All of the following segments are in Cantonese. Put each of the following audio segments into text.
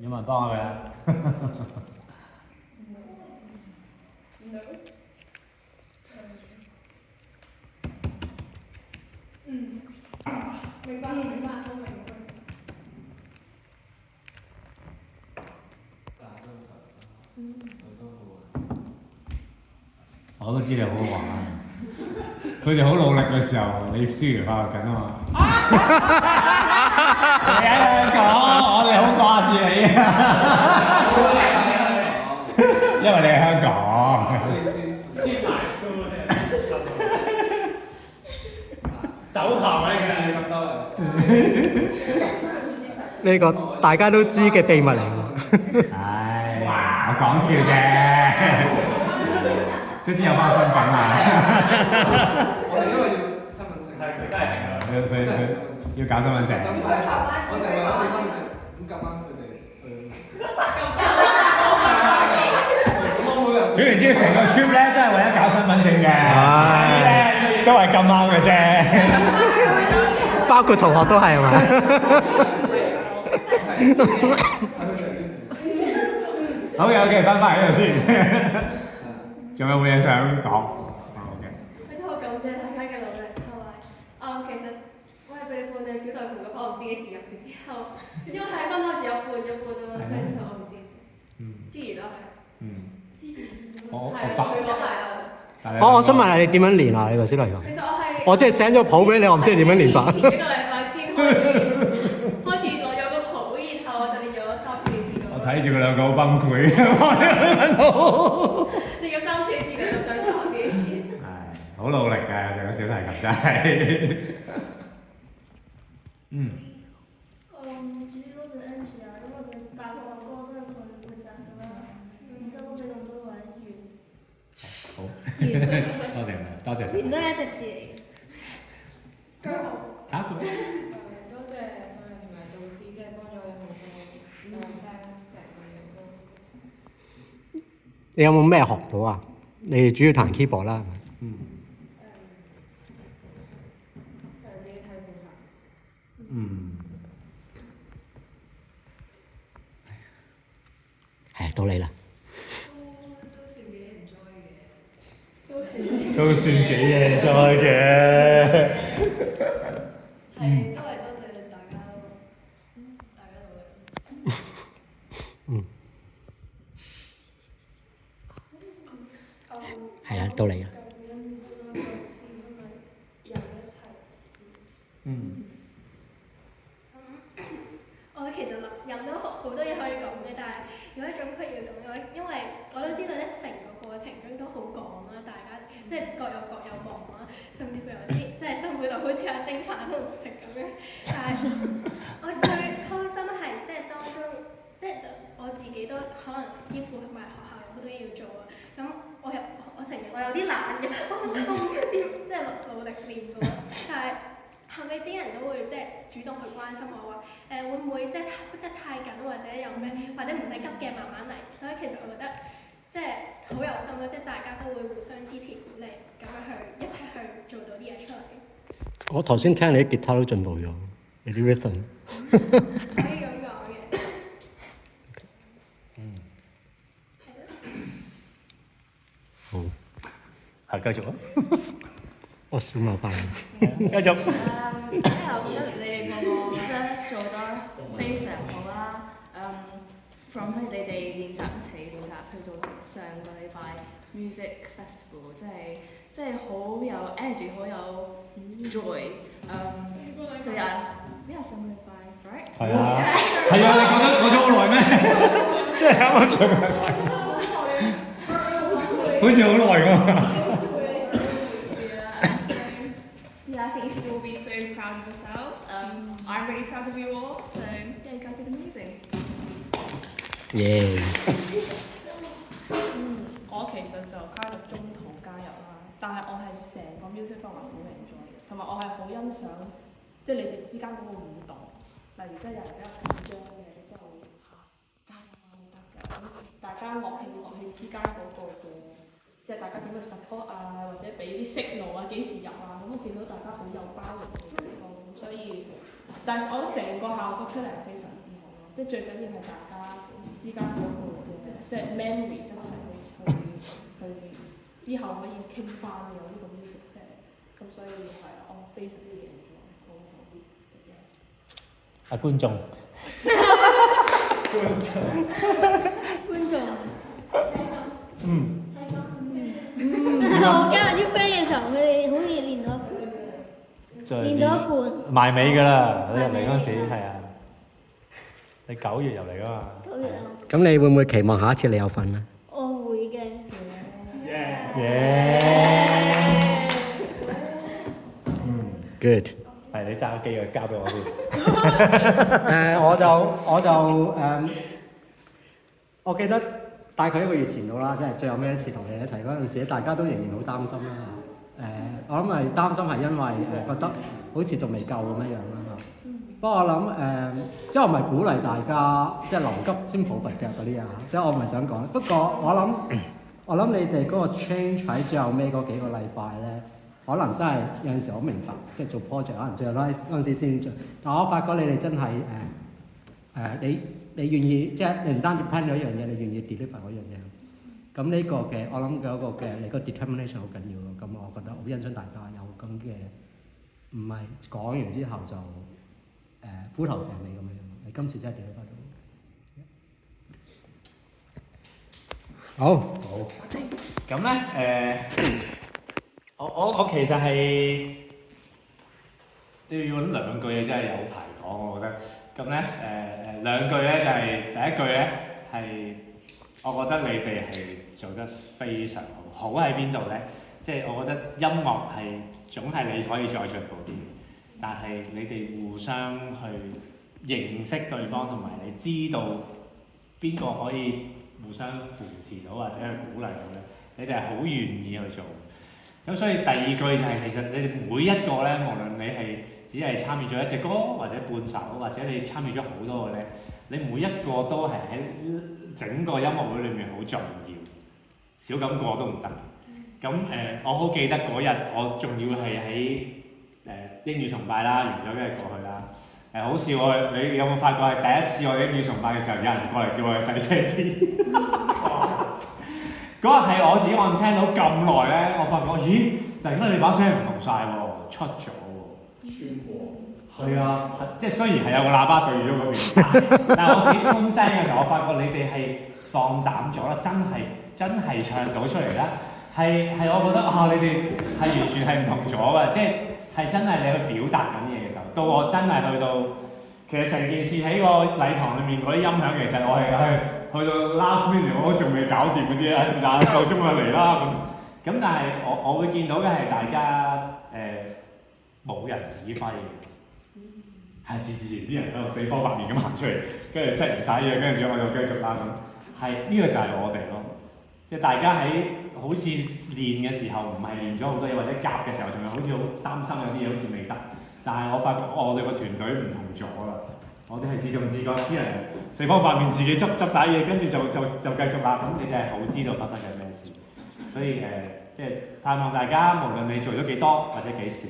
有冇人幫我佢啊？明白，我明。我都知你好好玩，佢哋好努力嘅時候，你逍遙快活緊啊嘛！你喺香港，我哋好掛住你啊！因為你喺香港。先埋書走堂嚟嘅咁多呢個大家都知嘅秘密嚟㗎。唉，我講笑啫。最近有翻身份啊！我哋因為要身份證，係真係佢要搞身份證。我就係為咗整身份證，咁夾啱佢哋去。總言之，成個 trip 咧都係為咗搞身份證嘅，都係咁啱嘅啫。包括同學都係咪？好嘅，OK，翻嚟呢度先。仲有冇嘢想講？OK。我都好感謝大家嘅努力，同埋其實我係俾你放定小台同個我唔知幾時入嘅之後，你知我睇分開住一半啊嘛，所以之後我唔知。之前都係。之前。係佢攞埋啊。我想問下你點樣練啊？你個小提琴？其實我係。我即係 send 咗譜俾你，我唔知你點樣練法。前一個禮拜先開始攞咗個譜，然後我就練咗3次。我睇住佢兩個好崩潰。練咗3次就想考嘅。係，好努力㗎，做個小提琴真係。其實都是 Angie 啊，因為我哋大學玩過真係佢會成㗎啦，然之後都俾咁多位完。好，多謝你，多謝晒。完都係一隻字嚟嘅。嚇？多謝上嚟同埋導師，即係幫咗我好多，聽成個嘢都。你有冇咩學到啊？你主要彈 keyboard 啦，係咪？自己睇本下。係到你啦。都算幾 enjoy 嘅。係，都係多謝大家努力。係啦，到你啦。我其實人都好多嘢可以講嘅，但係有一種不要講嘅，因為我都知道咧，成個過程中都好趕啦，大家即係各有忙啦，甚至乎有啲即係生活到好似阿丁飯都唔食咁樣。但係我最開心係即係當中，即係我自己都可能兼顧埋學校有好多嘢要做啊。咁我承認我有啲懶嘅，我唔點即係努力練過，但係。後尾啲人都會即係主動去關心我話會唔會即係逼得太緊或者有咩或者唔使急嘅慢慢嚟，所以其實我覺得即係好有心咯，即係大家都會互相支持鼓勵咁樣去一齊去做到啲嘢出嚟。我頭先聽你啲吉他都進步咗，你啲 rhythm。可以咁講嘅。好，係繼續啊！我小馬翻。繼續。即係我覺得你哋個即係做得非常好啦。from 你哋練習一齊練習去到上個禮拜 music festival，即係好有 energy， 好有 joy。就有上個禮拜 ，right？ 係啊，係啊，你講咗好耐咩？即係啱啱上個禮拜，好似好耐㗎。Yeah, I think people will be so proud of themselves. I'm really proud of you all. So yeah, you guys did amazing. 耶！我其實就加入中途加入啦，但係我係成個 music 氛圍好 enjoy 嘅，同埋我係好欣賞即係你哋之間嗰個互動，例如即係有人比較緊張嘅，你真係會加入啊得㗎，咁大家樂器之間嗰個嘅。即係大家點去 support 啊，或者俾啲 signal 啊，幾時入啊，咁我見到大家好有包容嘅地方，所以，但係我覺得成個效果出嚟係非常之好咯，即係最緊要係大家即係 memories 一齊去之後可以傾翻有呢個 music 出嚟，咁所以係我非常之enjoy，好好。啊觀眾，觀眾。我加入啲 friend 嘅時候，佢哋好似練到練到一半。埋尾㗎啦！你入嚟嗰陣時係啊，你9月入嚟㗎嘛。9月啊。咁你會唔會期望下一次你有份咧？我會嘅。Good。係你揸個機嘅，交俾我先。我記得大概1個月前到啦，即係最後尾一次同你一齊嗰陣時，大家都仍然好擔心啦。我諗係擔心係因為覺得好似仲未夠咁樣樣啦。不過我諗即係我唔係鼓勵大家即係臨急先抱佛腳嗰啲啊，即係我唔係想講。不過我諗你哋嗰個 change 喺最後尾嗰幾個禮拜咧，可能真係有陣時我明白，即係做 project 可能最後嗰陣時先做。但我發覺你哋真係你願意，即係你唔單止 plan 咗一樣嘢，你願意 deliver 嗰樣嘢。咁呢個嘅我諗嗰個嘅你個 determination 好緊要咯。咁我覺得好欣賞大家有咁嘅，唔係講完之後就虎頭蛇尾咁樣。你今次真係 deliver 到。好。咁咧我其實係要揾2句嘢真係有排講，我覺得。咁咧2句咧就係第一句咧係，我覺得你哋係做得非常好。好喺邊度咧？即係我覺得音樂係總係你可以再進步啲，但係你哋互相去認識對方，同埋你知道邊個可以互相扶持到或者去鼓勵到咧，你哋係好願意去做。咁所以第2句就係其實你哋每一個咧，無論你係只係參與咗一隻歌或者半首，或者你參與咗好多個咧，你每一個都係喺整個音樂會裏面好重要，少咁個都唔得。咁我好記得嗰日我仲要係喺英語崇拜啦，完咗跟住過去啦。好笑喎！你有冇發覺係第一次我英語崇拜嘅時候，有人過嚟叫我哋細聲啲。嗰日係我自己聽到咁耐咧，我發覺咦，突然間你把聲唔同晒喎，出咗喎。穿過。係啊，即係雖然係有個喇叭對咗嗰邊，但係我自己通聲嘅時候，我發覺你哋係放膽咗啦，真係唱到出嚟啦。係我覺得你哋係完全係唔同咗嘅，即係真係你去表達緊嘢嘅時候，到我真係去到，其實成件事喺個禮堂裏面嗰啲音響，其實我係去到 last minute 我都仲未搞掂嗰啲啊，是但夠鐘就嚟啦咁。但係我會見到嘅係大家冇人指揮嘅，係自然啲人喺度四方八面咁行出嚟，跟住 set 完晒嘢，跟住我就繼續啦咁。係呢個就係我哋咯，即係大家喺好似練嘅時候，唔係練咗好多嘢，或者夾嘅時候，仲係好似好擔心有啲嘢好似未得。但係我發覺我哋個團隊唔同咗啦，我哋係自動自覺，啲人四方八面自己執晒嘢，跟住就繼續啦。咁你哋係好知道發生緊咩事，所以即係盼望大家無論你做咗幾多或者幾少，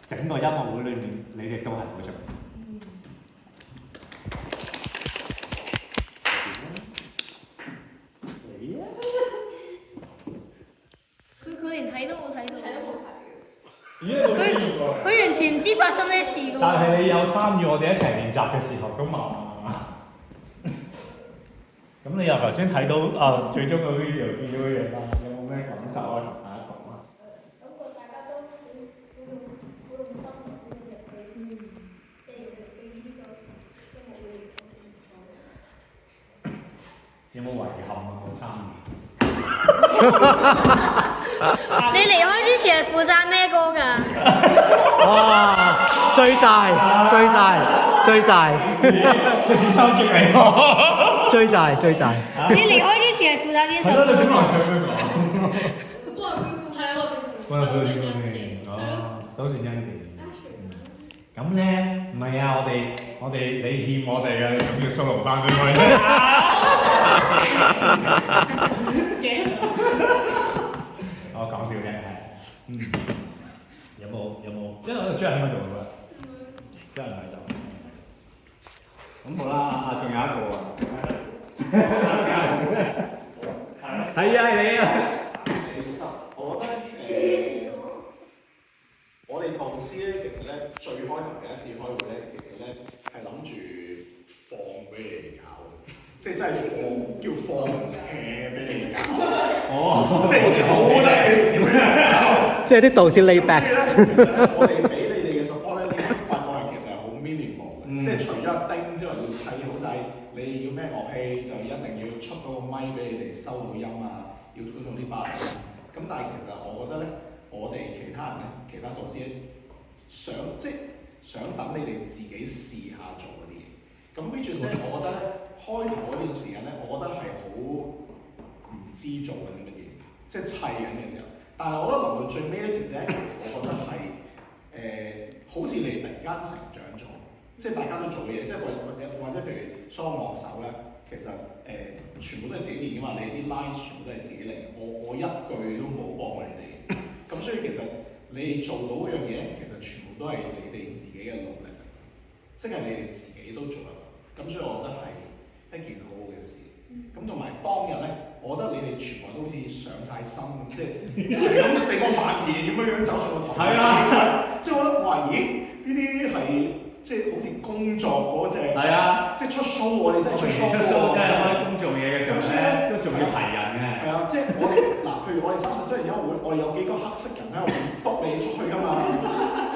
整個音樂會裏面你哋都係好重要。佢連睇都冇睇到，佢完全唔知發生咩事㗎喎。但係你有參與我哋一齊練習嘅時候㗎嘛？咁你又頭先睇到最終嗰啲又見到嘅嘢啦，有冇咩感受啊？同大家講啊！感覺大家都好用心咁樣去即係對呢個音樂會有冇遺憾啊？冇參與。你離開之前係負責咩歌㗎？哇！追債，直接抽擊你喎！追債。你離開之前係負責邊首歌？你點來唱咩講？幫人邊手段恩典。咁咧，唔係啊！我哋你欠我哋嘅，你咁要 solo 翻俾我哋。我講笑啫，係。有冇？因為我張喺嗰度㗎，張唔喺度。咁好啦，仲有一個啊。係啊，係你啊！其實我覺得我哋導師咧，其實咧最開頭第一次開會咧，其實咧係諗住放俾你哋搞嘅，即係真係放 hea 俾你哋搞。哦，即係我哋好得點樣？即係啲導師 lay back。我哋俾你哋嘅 support 咧，你發覺係其實係好 minimal 嘅，即係除咗一丁之外，要砌好晒你要咩樂器，就一定要出到個咪俾你哋收到音啊，要推到啲巴啊。咁但係其實我覺得咧，我哋其他人咧，其他導師想等你哋自己試下做嗰啲嘢。咁 which is 咧，我覺得咧，開頭嗰段時間咧，我覺得係好唔知做緊啲乜嘢，即係砌緊嘅時候。但係我覺得臨到最尾咧，其實我覺得係好似你突然間成長咗，即係大家都做嘅嘢，即係或者譬如所有樂手咧，其實全部都係自己練㗎嘛，你啲 line 全部都係自己嚟，我一句都冇幫過你哋。咁所以其實你做到嗰樣嘢，其實全部都係你哋自己嘅努力，即係你哋自己都做得到。咁所以我覺得係一件好好嘅事。咁同埋當日咧，我覺得你哋全部都好似上晒心咁，即係咁4個萬言咁樣走上個台。係啊，即係我覺得話，咦？呢啲係即係好似工作嗰隻。係啊，即係出 show 我哋真係出 show 即係開工做嘢嘅時候咧，都仲要提人嘅。係啊，即係我哋嗱，譬如我哋30周年音樂會，我哋有幾個黑色人喺度督你出去㗎嘛。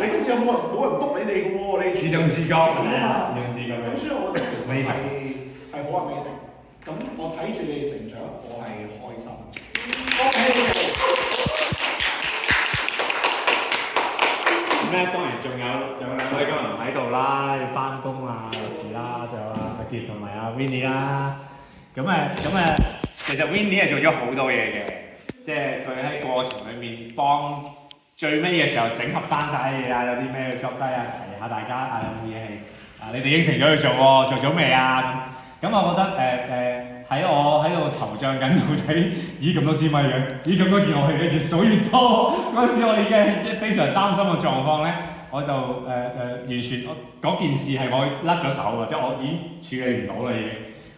你今次有冇人督你哋嘅喎？你自動自覺㗎嘛，自動自覺。咁所以我覺得其實係好啊，美食。咁我睇住你哋成長，我係開心。咁咧當然仲有2位今日唔喺度啦，要翻工啊，有事啦，仲有阿傑同埋阿 Winnie 啦。咁其實 Winnie 係做咗好多嘢嘅，即係佢喺過程裏面幫最尾嘅時候整合翻晒啲嘢啊，有啲咩要作低啊，提下大家啊，有冇嘢係你哋應承咗去做喎，做咗未啊？咁我覺得喺我喺度籌帳緊到底，咦咁多支咪嘅，咦咁多件樂器嘅，越數越多。嗰陣時我已經即係非常擔心嘅狀況咧，我就完全嗰件事係我甩咗手㗎，即係我已經處理唔到啦已經。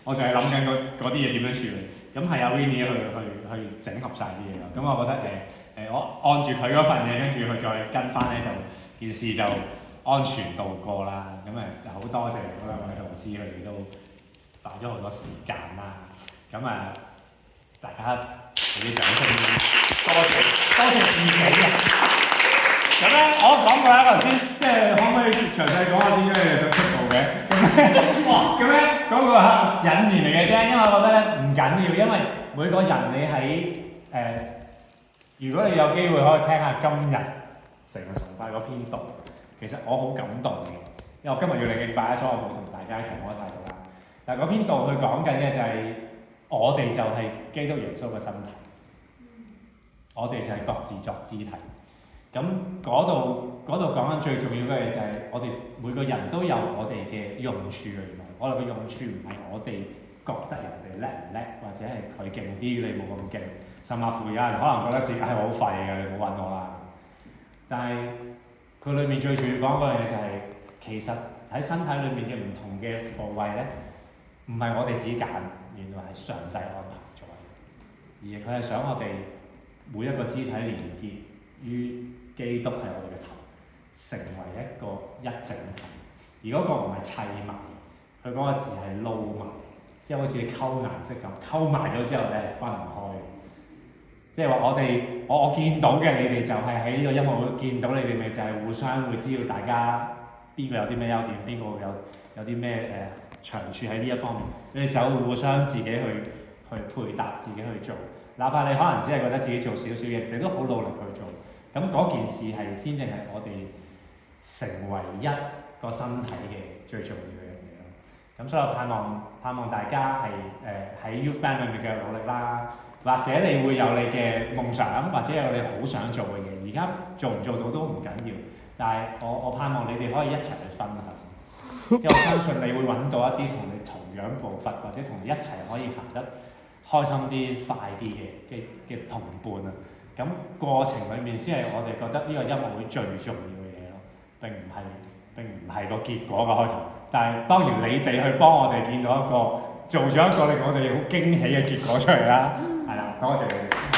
我就係諗緊嗰啲嘢點樣處理。咁係阿 Winnie 去整合晒啲嘢㗎。咁我覺得我按住佢嗰份嘢，跟住佢再跟翻咧，就件事就安全度過啦。咁就好多謝嗰兩位導師，佢哋都擺咗好多時間啦，咁大家俾啲掌聲，多謝自己啊！咁咧，我講過啦，頭先即係可唔可以詳細講下點解你哋想出道嘅？咁咧嗰個係引言嚟嘅啫，因為我覺得咧唔緊要，因為每個人你喺如果你有機會可以聽下今日成個崇拜嗰篇道，其實我好感動嘅，因為我今日要嚟敬拜，所以我冇同大家一齊摸晒到啦。但係嗰篇道佢講緊嘅就係我哋就係基督耶穌嘅身體，我哋就係各自作肢體。咁嗰度講緊最重要嘅嘢就係我哋每個人都有我哋嘅用處嚟嘅。我哋嘅用處唔係我哋覺得人哋叻唔叻，或者係佢勁啲你冇咁勁，甚至乎有人可能覺得自己係好廢嘅，你唔好揾我啦。但係佢裏面最重要講嗰樣嘢就係，其實喺身體裏面嘅唔同嘅部位咧，唔係我哋自己揀，原來係上帝安排咗，而佢係想我哋每一個肢體連結於基督係我哋嘅頭，成為一個一整體。而嗰個唔係砌埋，佢嗰個字係撈埋，即係好似你溝顏色咁，溝埋咗之後你係分唔開嘅。即係話我見到嘅你哋就係喺呢個音樂會見到你哋，咪就係互相會知道大家邊個有啲咩優點，邊個有啲咩長處喺呢一方面，你哋就互相自己去配搭，自己去做。哪怕你可能只係覺得自己做少少嘢，你都好努力去做。咁嗰件事係先正係我哋成為一個身體嘅最重要嘅嘢咯。咁所以我盼望大家係喺 Youth Band 裏面嘅努力啦，或者你會有你嘅夢想，或者有你好想做嘅嘢。而家做唔做到都唔緊要，但係我盼望你哋可以一齊去分享，因為我相信你會揾到一啲同你同樣步伐，或者同你一齊可以行得開心啲、快啲嘅同伴啊！咁過程裡面先係我哋覺得呢個音樂會最重要嘅嘢咯，並唔係個結果嘅開頭。但係當然你哋去幫我哋見到一個做咗一個令我哋好驚喜嘅結果出嚟啦。係啦，多謝你哋。